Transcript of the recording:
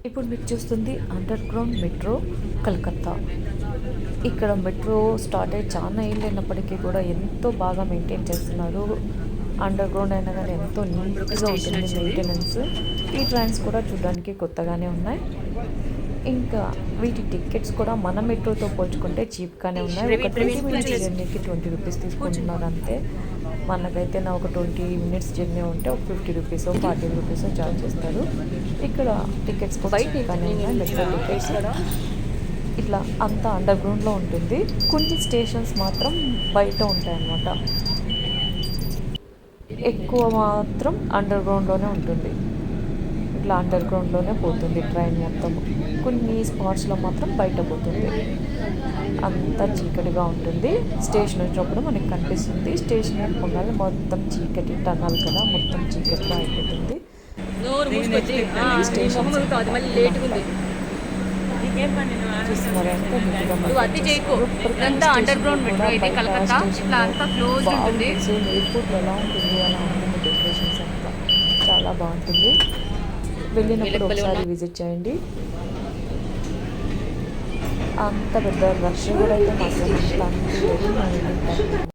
ఇప్పుడు మీరు చూస్తుంది అండర్ గ్రౌండ్ మెట్రో కలకత్తా. ఇక్కడ మెట్రో స్టార్ట్ అయ్యి చాలా ఏళ్ళు అయినప్పటికీ కూడా ఎంతో బాగా మెయింటైన్ చేస్తున్నారు. అండర్ గ్రౌండ్ అయినా కానీ ఎంతో నీట్గా ఉంటుంది మెయింటెనెన్స్. ఈ ట్రైన్స్ కూడా చూడడానికి కొత్తగానే ఉన్నాయి. ఇంకా వీటి టికెట్స్ కూడా మన మెట్రోతో పోల్చుకుంటే చీప్గానే ఉన్నాయి. ఒక 20 మినిట్స్ జర్నీకి 20 రూపీస్ తీసుకుంటున్నారు అంతే. మనకైతే ఒక 20 మినిట్స్ జర్నీ ఉంటే ఒక 50 రూపీస్ 40 రూపీస్ చార్జ్ చేస్తారు. ఇక్కడ టికెట్స్ కూడా చీప్గానే ఉన్నాయి. మెట్రో టికెట్స్ ఇట్లా అంతా అండర్ గ్రౌండ్లో ఉంటుంది. కొన్ని స్టేషన్స్ మాత్రం బయట ఉంటాయన్నమాట. ఎక్కువ మాత్రం అండర్ గ్రౌండ్లోనే ఉంటుంది. ఇట్లా అండర్ గ్రౌండ్లోనే పోతుంది ట్రైన్ మొత్తం. కొన్ని స్పాట్స్లో మాత్రం బయట పోతుంది. అంతా చీకటిగా ఉంటుంది. స్టేషన్ వచ్చినప్పుడు మనకి కనిపిస్తుంది. స్టేషన్ వెళ్ళిపోగానే మొత్తం చీకటి టన్నల్ కదా, మొత్తం చీకటిగా అయిపోతుంది. స్టేషన్ చూస్తున్నారంటే ఎయిర్పోర్ట్ ఎలా ఉంటుంది అలా ఉంటుంది. డెకరేషన్స్ అంతా చాలా బాగుంటుంది. వెళ్ళినప్పుడు ఒకసారి విజిట్ చేయండి. అంత పెద్ద రష్ కూడా అయితే మాత్రం అంత అనిపించలేదు.